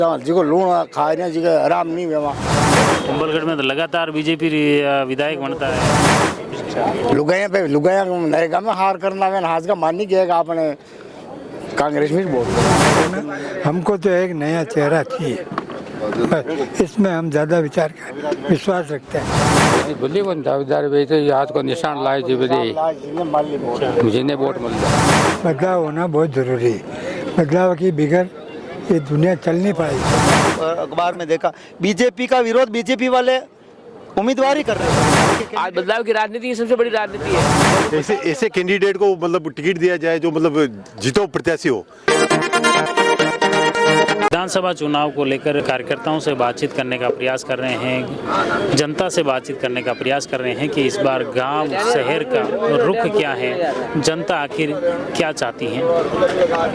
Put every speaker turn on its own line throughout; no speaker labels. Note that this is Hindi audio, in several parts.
जी को लूण खाने जी का आराम नहीं हुआ।
कुंभलगढ़ में तो लगातार बीजेपी विधायक बनता है।
लुगाया नरेगा में हार करना है, हाथ का मान नहीं किया आपने कांग्रेस में वोट।
हमको तो एक नया चेहरा चाहिए, इसमें हम ज़्यादा विश्वास रखते हैं।
बुल्ली बन दावेदार बेचे हाथ को निशान लाए जी बदे मुझे ने वोट मिल जाए।
बदलाव होना बहुत ज़रूरी है। बदलाव की बिगड़ ये दुनिया चल नहीं पाएगी।
अखबार में देखा बीजेपी का विरोध बीजेपी वाले उम्मीदवार ही कर रहे हैं।
आज बदलाव की राजनीति सबसे बड़ी राजनीति है।
ऐसे कैंडिडेट को मतलब टिकट दिया जाए जो मतलब जीतो प्रत्याशी हो।
विधानसभा चुनाव को लेकर कार्यकर्ताओं से बातचीत करने का प्रयास कर रहे हैं, जनता से बातचीत करने का प्रयास कर रहे हैं कि इस बार गांव शहर का रुख क्या है, जनता आखिर क्या चाहती है।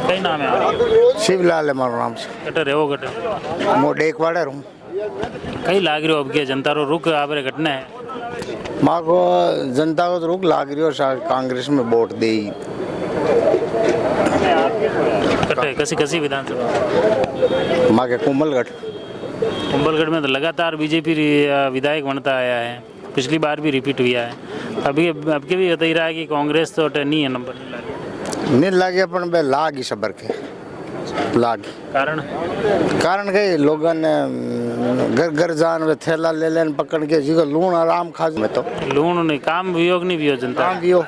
कई नाम है आपका?
शिवलाल है मारो नाम से।
गटर है वो गटर
मोटे एक वाड़े रहूँ
कई लाग रही हो अब के जनता रो रुख आपरे घटना है।
माँ को जनता को तो रुक लाग रही हो शायद कांग्रेस में वोट दे।
कसी कसी विधानसभा
माँ के
कुंभलगढ़ में तो लगातार बीजेपी विधायक बनता आया है, पिछली बार भी रिपीट हुआ है। अभी अब के भी बता ही रहा है कि कांग्रेस तो नहीं है, नंबर
नहीं लागे अपन बे लागी सबर के लागी कारण के लोगों ने घर घर जान वे थैला ले लेन पकड़ के जी को लूण आराम खा में तो
लूण नहीं काम वियोग नहीं भी हो जनता
काम भी हो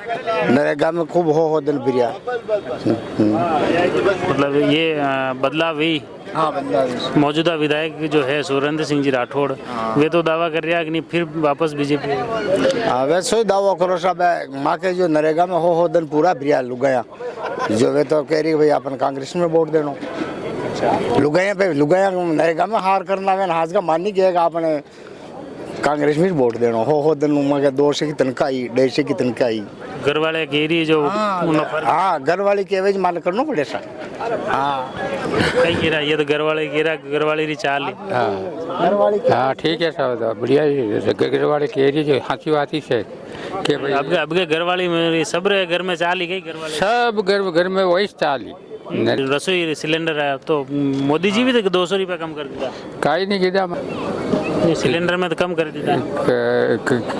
नरेगा में खूब हो दिन बिरिया।
मतलब ये बदलाव भी मौजूदा विधायक जो है सुरेंद्र सिंह जी राठौड़ वे तो दावा कर रहा है कि नहीं फिर वापस बीजेपी।
वैसे ही दावा करो सब माँ के जो नरेगा में हो दिन पूरा बिरिया लुगाया जो वे तो कह रही भाई अपन कांग्रेस में वोट देना। लुगाया नरेगा में हार करना है, हाथ का मान नहीं किया आपने कांग्रेस में वोट देना हो दिन उमा के 2 से की तनख्वाही 1.5 से की तनख्वाही
घर वाले कह जो
हाँ घर वाले के एवज मान करना पड़े सर। हाँ
कई कह रहा ये तो घर वाले की चाल
हाँ ठीक है साहब बढ़िया घर वाले कह रही जो हाथी वाथी से कि भाई
अब के घर वाली मेरी सब घर में चाल ही गई। घर वाले
सब घर में वही चाल ही
रसोई सिलेंडर है तो मोदी जी भी तो 200 रुपया कम कर दिया।
काई नहीं किया
सिलेंडर में तो कम कर दिया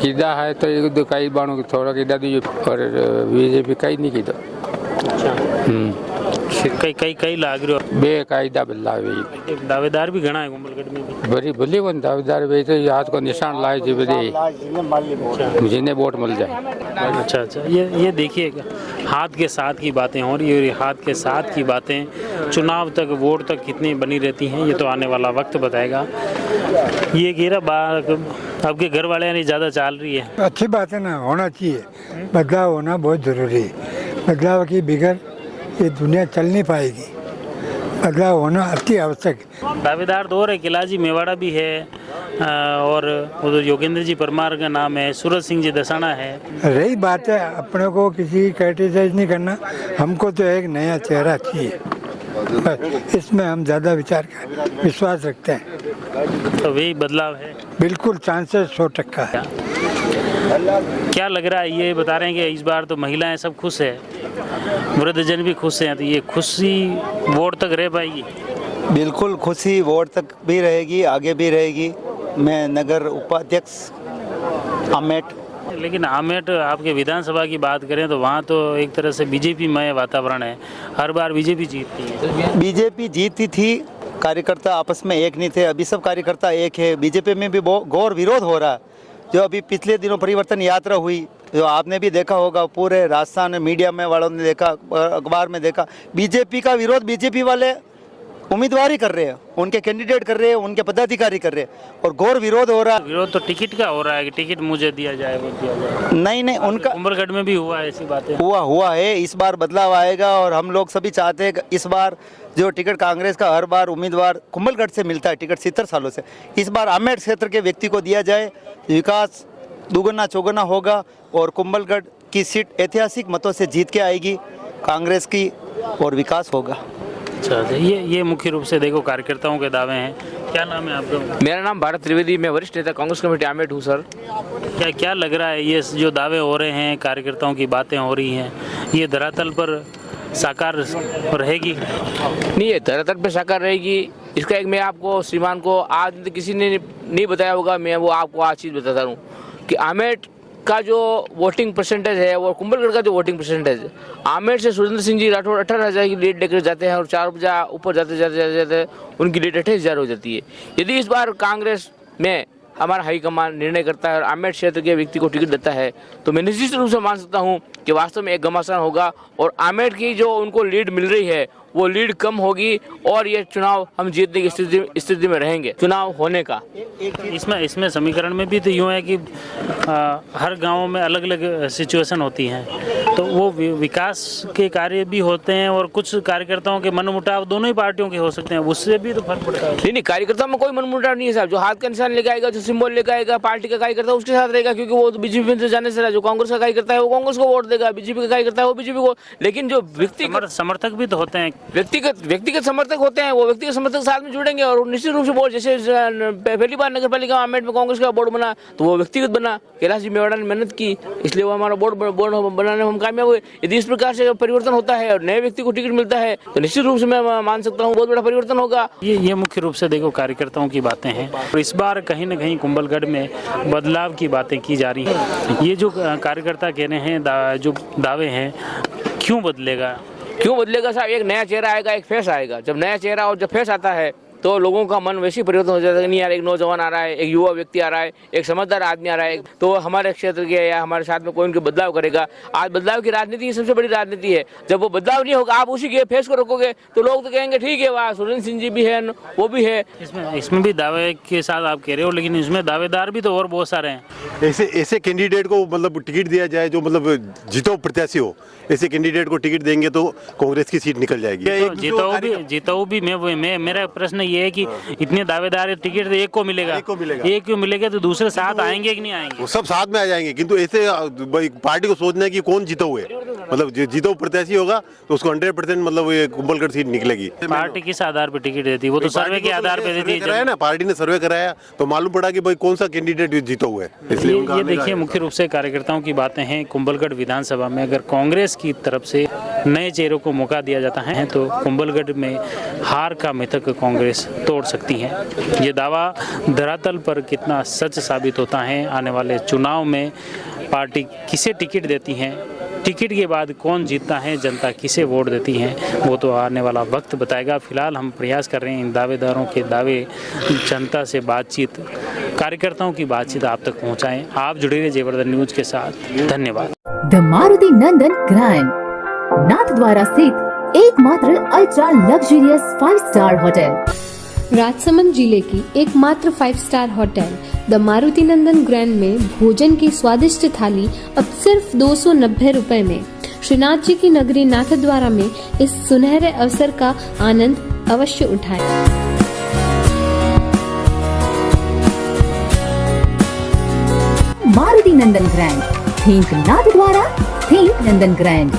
किदा है तो एक दो कई बाणों थोड़ा किदा दी और बीजेपी कई नहीं किदा
कई लाग रहे हो
बेकायदा बदलाव
दावेदार भी घना है कुंभलगढ़ में भी
बड़ी बुल्ली बन दावेदार बेचे हाथ को निशान लाए जी बदे मुझे ने वोट मिल जाए।
अच्छा ये देखिए हाथ के साथ की बातें हो रही है, हाथ के साथ की बातें चुनाव तक वोट तक कितनी बनी रहती हैं ये तो आने वाला वक्त बताएगा। ये कह रहा आपके घर वाले नहीं ज़्यादा चाल रही है।
अच्छी बात है ना, होना चाहिए, बदलाव होना बहुत ज़रूरी है। बदलाव की बिगड़ ये दुनिया चल नहीं पाएगी, बदलाव होना अति आवश्यक है।
दावेदार तो और है, किलाजी मेवाड़ा भी है और उधर योगेंद्र जी परमार का नाम है, सूरज सिंह जी दसाना है।
रही बात है अपने को किसी क्रिटिसाइज नहीं करना, हमको तो एक नया चेहरा चाहिए, इसमें हम ज़्यादा विश्वास रखते हैं।
तो वही बदलाव है,
बिल्कुल चांसेस 100% है।
क्या लग रहा है ये बता रहे हैं कि इस बार तो महिलाएं सब खुश है, वृद्धजन भी खुश हैं, तो ये खुशी वोट तक रह पाएगी?
बिल्कुल खुशी वोट तक भी रहेगी, आगे भी रहेगी। मैं नगर उपाध्यक्ष आमेट।
लेकिन आमेट आपके विधानसभा की बात करें तो वहाँ तो एक तरह से बीजेपी मय वातावरण है, हर बार बीजेपी जीतती है।
बीजेपी जीतती थी, कार्यकर्ता आपस में एक नहीं थे, अभी सब कार्यकर्ता एक है। बीजेपी में भी घोर विरोध हो रहा है। जो अभी पिछले दिनों परिवर्तन यात्रा हुई जो आपने भी देखा होगा, पूरे राजस्थान मीडिया में वालों ने देखा, अखबार में देखा, बीजेपी का विरोध बीजेपी वाले उम्मीदवार ही कर रहे हैं, उनके कैंडिडेट कर रहे हैं, उनके पदाधिकारी कर रहे हैं और घोर विरोध हो रहा है।
विरोध तो टिकट का हो रहा है कि टिकट मुझे दिया जाए वो दिया जाए।
नहीं उनका
कुंभलगढ़ में भी हुआ है, ऐसी बातें
हुआ है। इस बार बदलाव आएगा और हम लोग सभी चाहते हैं इस बार जो टिकट कांग्रेस का हर बार उम्मीदवार कुंभलगढ़ से मिलता है टिकट 70 सालों से, इस बार आमेर क्षेत्र के व्यक्ति को दिया जाए, विकास दुगना चौगुना होगा और कुंभलगढ़ की सीट ऐतिहासिक मतों से जीत के आएगी कांग्रेस की और विकास होगा।
अच्छा, ये मुख्य रूप से देखो कार्यकर्ताओं के दावे हैं। क्या नाम है आपका?
मेरा नाम भारत त्रिवेदी, मैं वरिष्ठ नेता कांग्रेस कमेटी आमेट हूँ सर।
क्या लग रहा है ये जो दावे हो रहे हैं, कार्यकर्ताओं की बातें हो रही हैं, ये धरातल पर साकार रहेगी?
नहीं, ये धरातल पे साकार रहेगी। इसका एक मैं आपको श्रीमान को आज किसी ने नहीं बताया होगा, मैं वो आपको आज चीज़ बताता हूँ कि आमेठ का जो वोटिंग परसेंटेज है और कुंभलगढ़ का जो वोटिंग परसेंटेज है, आमेठ से सुरेंद्र सिंह जी राठौड़ 18,000 की लीड लेकर जाते हैं और 4 बजे ऊपर जाते जाते उनकी लीड 28,000 हो जाती है। यदि इस बार कांग्रेस में हमारा हाईकमान निर्णय करता है और आमेठ क्षेत्र के व्यक्ति को टिकट देता है तो मैं निश्चित रूप से मान सकता हूं कि वास्तव में एक घमासान होगा और आमेठ की जो उनको लीड मिल रही है वो लीड कम होगी और ये चुनाव हम जीतने की स्थिति में रहेंगे। चुनाव होने का
इसमें समीकरण में भी तो यूँ है कि हर गांव में अलग अलग सिचुएशन होती है, तो वो विकास के कार्य भी होते हैं और कुछ कार्यकर्ताओं के मनमुटाव दोनों ही पार्टियों के हो सकते हैं, उससे भी तो फर्क पड़ता है।
नहीं, कार्यकर्ताओं में कोई मनमुटाव नहीं है साहब। जो हाथ का निशान लेके आएगा, जो सिंबल लेके आएगा, पार्टी का कार्यकर्ता उसके साथ रहेगा, क्योंकि वो बीजेपी में जाने से रहा। जो कांग्रेस का कार्यकर्ता है वो कांग्रेस को वोट देगा, बीजेपी का कार्यकर्ता है वो बीजेपी को। लेकिन जो व्यक्तिगत
समर्थक भी तो होते हैं,
व्यक्तिगत समर्थक होते हैं, वो व्यक्तिगत समर्थक साथ में जुड़ेंगे और निश्चित रूप से बोर्ड, जैसे पहली बार नगर पालिका आमेठ में कांग्रेस का बोर्ड बना तो वो व्यक्तिगत बना, कैलाश जी मेवाड़ा ने मेहनत की इसलिए वो हमारा बोर्ड बनाने में हम कामयाब हुए। यदि इस प्रकार से परिवर्तन होता है और नए व्यक्ति को टिकट मिलता है तो निश्चित रूप से मैं मान सकता हूँ बहुत बड़ा परिवर्तन होगा।
ये मुख्य रूप से देखो कार्यकर्ताओं की बातें हैं और इस बार कहीं न कहीं कुंभलगढ़ में बदलाव की बातें की जा रही है। ये जो कार्यकर्ता कह रहे हैं जो दावे हैं, क्यों बदलेगा साहब? एक नया चेहरा आएगा, एक फेस आएगा। जब नया चेहरा और जब फेस आता है तो लोगों का मन वैसे ही परिवर्तन हो जाता है। नहीं यार, एक नौजवान आ रहा है, एक युवा व्यक्ति आ रहा है, एक समझदार आदमी आ रहा है, तो हमारे क्षेत्र के या हमारे साथ में कोई उनके बदलाव करेगा। आज बदलाव की राजनीति सबसे बड़ी राजनीति है। जब वो बदलाव नहीं होगा, आप उसी के फेस को रखोगे तो लोग तो कहेंगे ठीक है, वाह सुरेंद्र सिंह जी भी है, वो भी है। इसमें भी दावे के साथ आप कह रहे हो, लेकिन इसमें दावेदार भी तो और बहुत सारे हैं।
ऐसे कैंडिडेट को मतलब टिकट दिया जाए जो मतलब जितो प्रत्याशी हो, ऐसे कैंडिडेट को टिकट देंगे तो कांग्रेस की सीट निकल जाएगी।
जीताऊ भी मेरा प्रश्न ये है कि इतने दावेदार टिकट एक को मिलेगा, एक को मिलेगा तो दूसरे साथ आएंगे कि नहीं आएंगे?
वो सब साथ में आ जाएंगे, किंतु ऐसे पार्टी को सोचना है कि कौन जीता हुए, मतलब जीतो प्रत्याशी होगा तो उसको 100% मतलब ये कुंभलगढ़ सीट निकलेगी।
पार्टी किस आधार पर टिकट देती है? वो तो सर्वे के आधार पर देती है
ना। पार्टी ने सर्वे कराया तो मालूम पड़ा कि भाई कौन सा कैंडिडेट जीता हुआ है।
ये देखिए मुख्य रूप से कार्यकर्ताओं की बातें हैं। कुंभलगढ़ विधानसभा में अगर कांग्रेस की तरफ से नए चेहरों को मौका दिया जाता है तो कुंभलगढ़ में हार का मिथक कांग्रेस तोड़ सकती है। ये दावा धरातल पर कितना सच साबित होता है, आने वाले चुनाव में पार्टी किसे टिकट देती है, टिकट के बाद कौन जीतता है, जनता किसे वोट देती है, वो तो आने वाला वक्त बताएगा। फिलहाल हम प्रयास कर रहे हैं इन दावेदारों के दावे, जनता से बातचीत, कार्यकर्ताओं की बातचीत आप तक पहुंचाएं। आप जुड़े रहिए जयवर्धन न्यूज के साथ। धन्यवाद।
The Maruti Nandan grand Nathdwara स्थित एकमात्र ultra luxurious 5 star hotel,
Rajsamand जिले की एकमात्र 5 star hotel the Maruti Nandan grand में भोजन की स्वादिष्ट थाली अब सिर्फ 290 रुपए में। श्रीनाथ जी की नगरी नाथद्वारा में इस सुनहरे अवसर का आनंद अवश्य उठाएं।
मारुति नंदन ग्रैंड, थिंक नाथद्वारा, थिंक नंदन ग्रैंड।